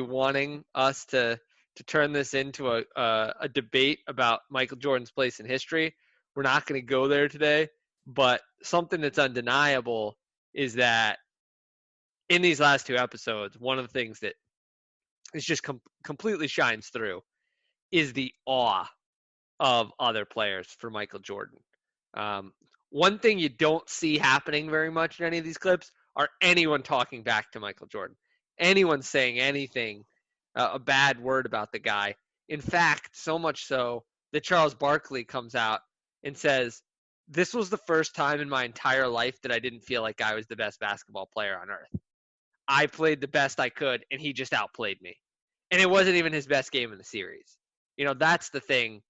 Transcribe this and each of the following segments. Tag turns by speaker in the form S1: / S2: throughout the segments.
S1: wanting us to turn this into a debate about Michael Jordan's place in history. We're not going to go there today, but something that's undeniable is that in these last two episodes, one of the things that is just completely shines through is the awe of other players for Michael Jordan. One thing you don't see happening very much in any of these clips are anyone talking back to Michael Jordan, anyone saying anything, a bad word about the guy. In fact, so much so that Charles Barkley comes out and says, "This was the first time in my entire life that I didn't feel like I was the best basketball player on earth. I played the best I could, and he just outplayed me. And it wasn't even his best game in the series." That's the thing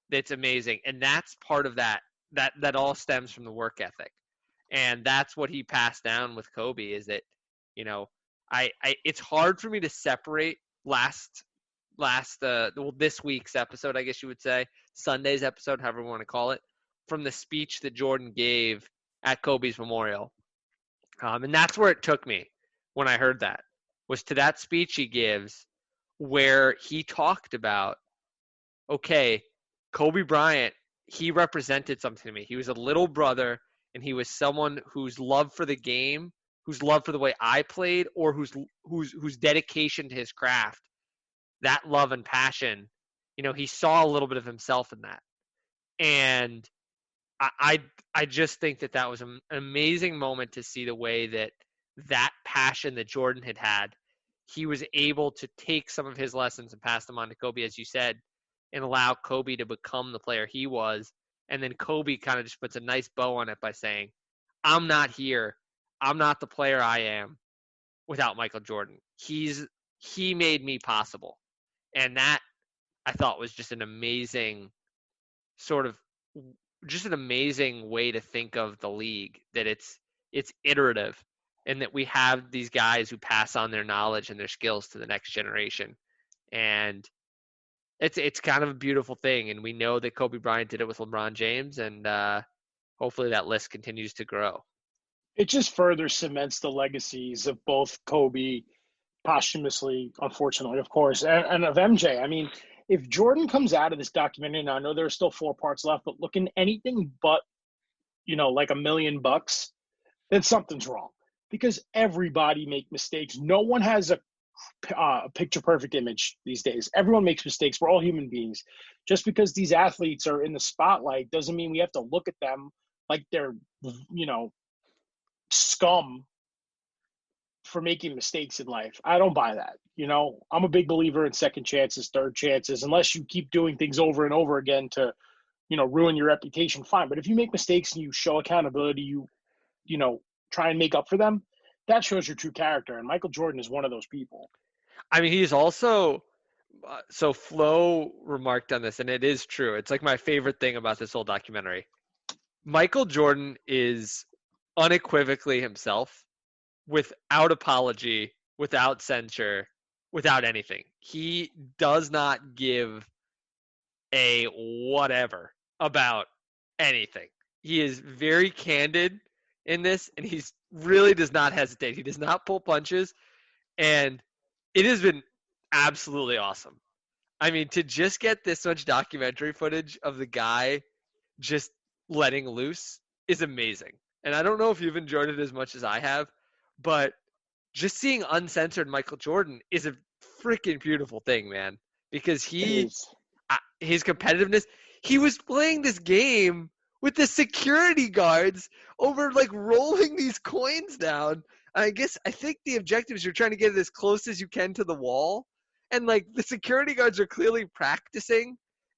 S1: that's amazing. And that's part of that all stems from the work ethic. And that's what he passed down with Kobe is that, it's hard for me to separate this week's episode, I guess you would say, Sunday's episode, however you want to call it, from the speech that Jordan gave at Kobe's memorial. And that's where it took me when I heard that, was to that speech he gives where he talked about, okay, Kobe Bryant, he represented something to me. He was a little brother, and he was someone whose love for the game, whose love for the way I played, or whose dedication to his craft, that love and passion, he saw a little bit of himself in that. And I just think that was an amazing moment to see the way that passion that Jordan had, he was able to take some of his lessons and pass them on to Kobe, as you said, and allow Kobe to become the player he was. And then Kobe kind of just puts a nice bow on it by saying, I'm not here. I'm not the player I am without Michael Jordan. He made me possible. And that, I thought, was just an amazing way to think of the league, that it's iterative, and that we have these guys who pass on their knowledge and their skills to the next generation. And it's kind of a beautiful thing. And we know that Kobe Bryant did it with LeBron James, and hopefully that list continues to grow.
S2: It just further cements the legacies of both Kobe, posthumously, unfortunately, of course, and of MJ. I mean, if Jordan comes out of this documentary, and I know there's still 4 parts left, but looking anything but, like $1 million, then something's wrong. Because everybody make mistakes. No one has a picture perfect image these days. Everyone makes mistakes. We're all human beings. Just because these athletes are in the spotlight doesn't mean we have to look at them like they're, scum for making mistakes in life. I don't buy that. I'm a big believer in second chances, third chances, unless you keep doing things over and over again to, ruin your reputation, fine. But if you make mistakes and you show accountability, you try and make up for them, that shows your true character. And Michael Jordan is one of those people.
S1: I mean, he's also, so Flo remarked on this, and it is true. It's like my favorite thing about this whole documentary. Michael Jordan is unequivocally himself, without apology, without censure, without anything. He does not give a whatever about anything. He is very candid in this, and he really does not hesitate. He does not pull punches, and it has been absolutely awesome. I mean, to just get this much documentary footage of the guy just letting loose is amazing. And I don't know if you've enjoyed it as much as I have, but just seeing uncensored Michael Jordan is a freaking beautiful thing, man. Because his competitiveness, he was playing this game with the security guards over, like, rolling these coins down. I think the objective is you're trying to get it as close as you can to the wall. And, like, the security guards are clearly practicing.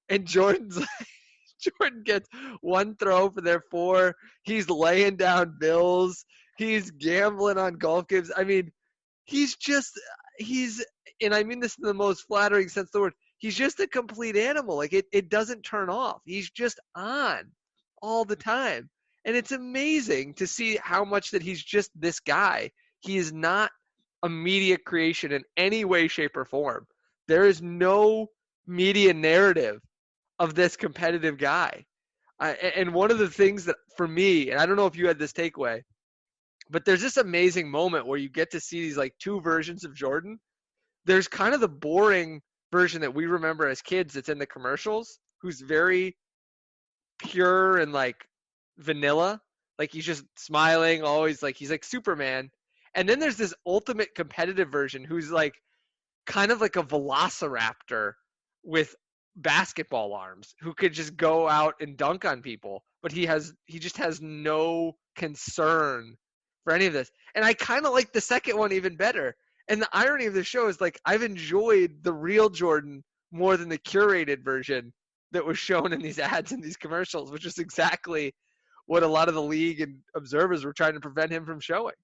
S1: And Jordan gets one throw for their 4. He's laying down bills. He's gambling on golf games. I mean, and I mean this in the most flattering sense of the word, he's just a complete animal. Like, it doesn't turn off. He's just on all the time. And it's amazing to see how much that he's just this guy. He is not a media creation in any way, shape, or form. There is no media narrative of this competitive guy. And one of the things that, for me, and I don't know if you had this takeaway, but there's this amazing moment where you get to see these, like, 2 versions of Jordan there's kind of the boring version that we remember as kids that's in the commercials, who's very pure and like vanilla. Like he's just smiling, always like he's like Superman. And then there's this ultimate competitive version who's like kind of like a velociraptor with basketball arms who could just go out and dunk on people, but he just has no concern for any of this. And I kind of like the second one even better. And the irony of the show is like I've enjoyed the real Jordan more than the curated version that was shown in these ads and these commercials, which is exactly what a lot of the league and observers were trying to prevent him from showing.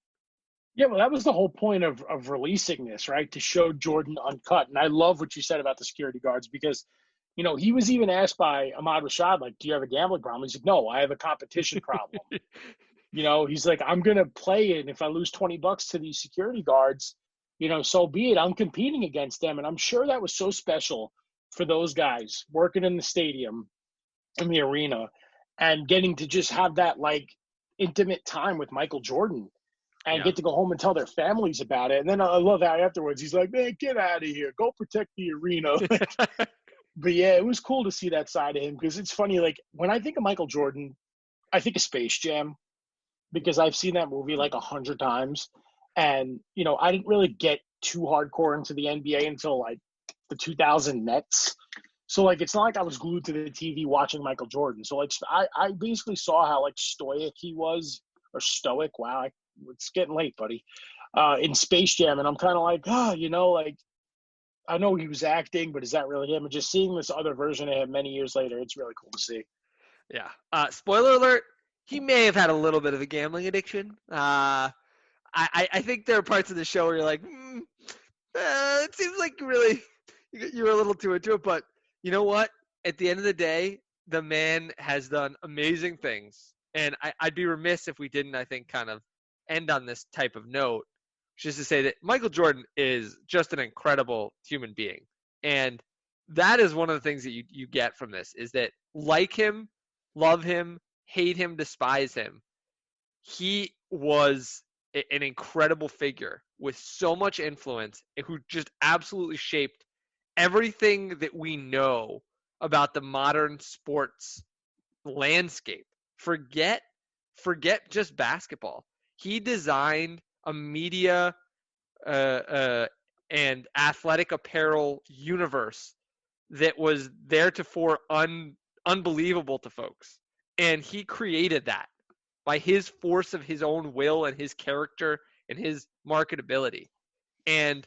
S2: Yeah, well, that was the whole point of releasing this, right? To show Jordan uncut. And I love what you said about the security guards because, he was even asked by Ahmad Rashad, like, do you have a gambling problem? He's like, no, I have a competition problem. He's like, I'm going to play it. And if I lose $20 to these security guards, so be it. I'm competing against them. And I'm sure that was so special for those guys working in the stadium, in the arena, and getting to just have that, like, intimate time with Michael Jordan. And get to go home and tell their families about it. And then I love how afterwards he's like, man, get out of here. Go protect the arena. But, yeah, it was cool to see that side of him because it's funny. Like, when I think of Michael Jordan, I think of Space Jam because I've seen that movie like 100 times. And, I didn't really get too hardcore into the NBA until, like, the 2000 Nets. So, like, it's not like I was glued to the TV watching Michael Jordan. So, like, I basically saw how, like, stoic he was or stoic. Wow, it's getting late, buddy. In Space Jam, and I'm kind of like, like I know he was acting, but is that really him? And just seeing this other version of him many years later, it's really cool to see.
S1: Yeah. Spoiler alert: he may have had a little bit of a gambling addiction. I think there are parts of the show where you're like, it seems like you were a little too into it. But you know what? At the end of the day, the man has done amazing things, and I'd be remiss if we didn't. I think kind of end on this type of note, which is to say that Michael Jordan is just an incredible human being. And that is one of the things that you get from this is that like him, love him, hate him, despise him, he was an incredible figure with so much influence who just absolutely shaped everything that we know about the modern sports landscape. Forget just basketball. He designed a media and athletic apparel universe that was theretofore unbelievable to folks. And he created that by his force of his own will and his character and his marketability. And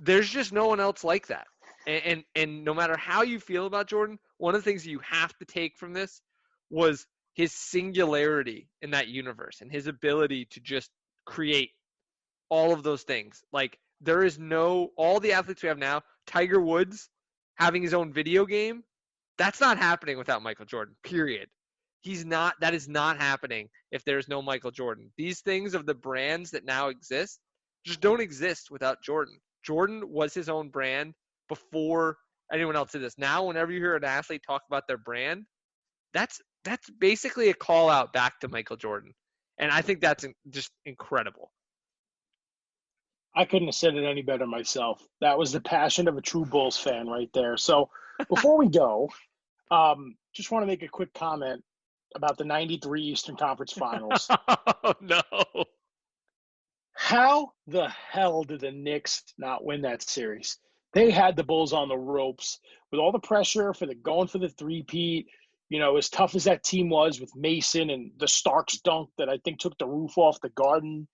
S1: there's just no one else like that. And no matter how you feel about Jordan, one of the things you have to take from this was his singularity in that universe and his ability to just create all of those things. Like there is all the athletes we have now, Tiger Woods having his own video game, that's not happening without Michael Jordan, period. That is not happening if there's no Michael Jordan. These things of the brands that now exist just don't exist without Jordan. Jordan was his own brand before anyone else did this. Now, whenever you hear an athlete talk about their brand, that's basically a call out back to Michael Jordan. And I think that's just incredible.
S2: I couldn't have said it any better myself. That was the passion of a true Bulls fan right there. So before we go, just want to make a quick comment about the 93 Eastern Conference Finals.
S1: Oh, no.
S2: How the hell did the Knicks not win that series? They had the Bulls on the ropes with all the pressure for going for the three-peat. As tough as that team was with Mason and the Starks dunk that I think took the roof off the Garden,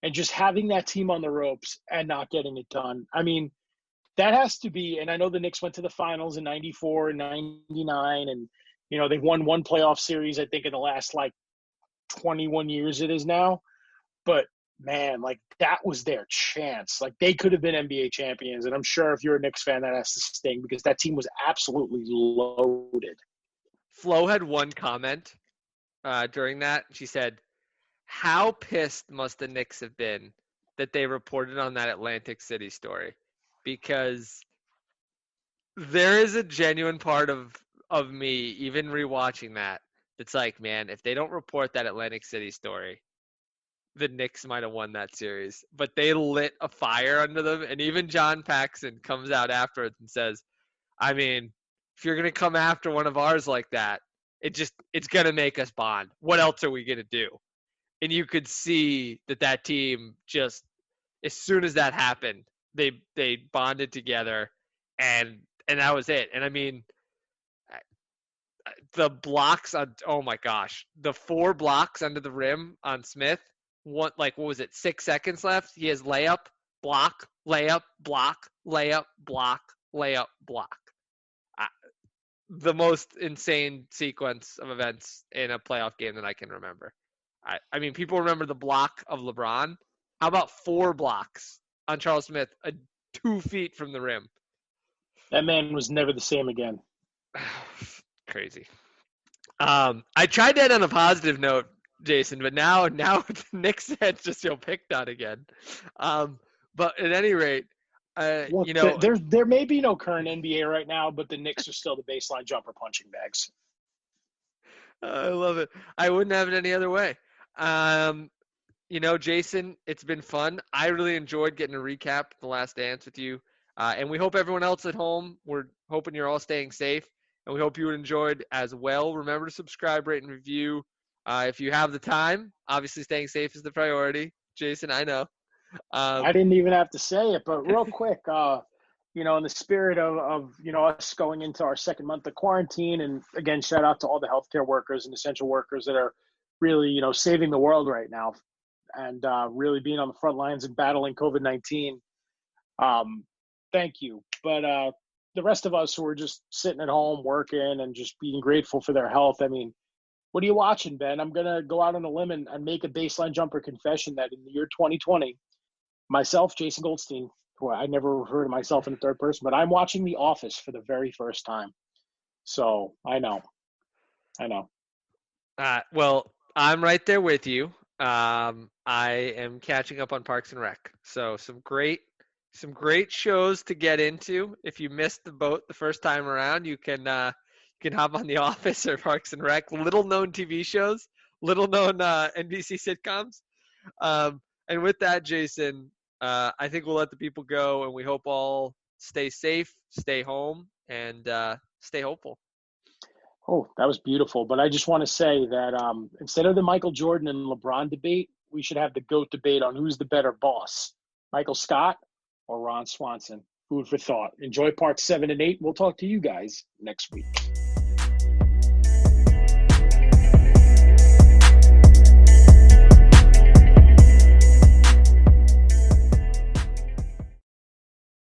S2: and just having that team on the ropes and not getting it done. I mean, that has to be, and I know the Knicks went to the finals in 94 and 99, and, they've won one playoff series, I think, in the last, 21 years it is now. But, man, that was their chance. They could have been NBA champions, and I'm sure if you're a Knicks fan, that has to sting because that team was absolutely loaded.
S1: Flo had one comment during that. She said, how pissed must the Knicks have been that they reported on that Atlantic City story? Because there is a genuine part of me, even rewatching that, that's like, man, if they don't report that Atlantic City story, the Knicks might have won that series, but they lit a fire under them. And even John Paxson comes out afterwards and says, I mean, if you're going to come after one of ours like that, it's going to make us bond. What else are we going to do? And you could see that team just, as soon as that happened, they bonded together, and that was it. And I mean, the blocks on, oh my gosh, the 4 blocks under the rim on Smith. What was it? 6 seconds left. He has layup, block, layup, block, layup, block, layup, block. The most insane sequence of events in a playoff game that I can remember. I mean, people remember the block of LeBron. How about 4 blocks on Charles Smith, 2 feet from the rim?
S2: That man was never the same again.
S1: Crazy. I tried that on a positive note, Jason, but now the Knicks heads just feel picked on again. But at any rate,
S2: well, there may be no current NBA right now, but the Knicks are still the baseline jumper punching bags.
S1: I love it. I wouldn't have it any other way. Jason, it's been fun. I really enjoyed getting a recap The Last Dance with you. And we hope everyone else at home, we're hoping you're all staying safe. And we hope you enjoyed as well. Remember to subscribe, rate, and review if you have the time. Obviously, staying safe is the priority. Jason, I know.
S2: I didn't even have to say it, but real quick, in the spirit of us going into our second month of quarantine, and again, shout out to all the healthcare workers and essential workers that are really, saving the world right now, and really being on the front lines and battling COVID-19. Thank you. But the rest of us who are just sitting at home working and just being grateful for their health. I mean, what are you watching, Ben? I'm going to go out on a limb and make a baseline jumper confession that in the year 2020, myself, Jason Goldstein, who I never refer to myself in the third person, but I'm watching The Office for the very first time. So I know.
S1: Well, I'm right there with you. I am catching up on Parks and Rec. So some great shows to get into. If you missed the boat the first time around, you can hop on The Office or Parks and Rec. Little known TV shows, little known NBC sitcoms. And with that, Jason, I think we'll let the people go, and we hope all stay safe, stay home, and stay hopeful.
S2: Oh, that was beautiful. But I just want to say that instead of the Michael Jordan and LeBron debate, we should have the GOAT debate on who's the better boss, Michael Scott or Ron Swanson. Food for thought. Enjoy parts 7 and 8. We'll talk to you guys next week.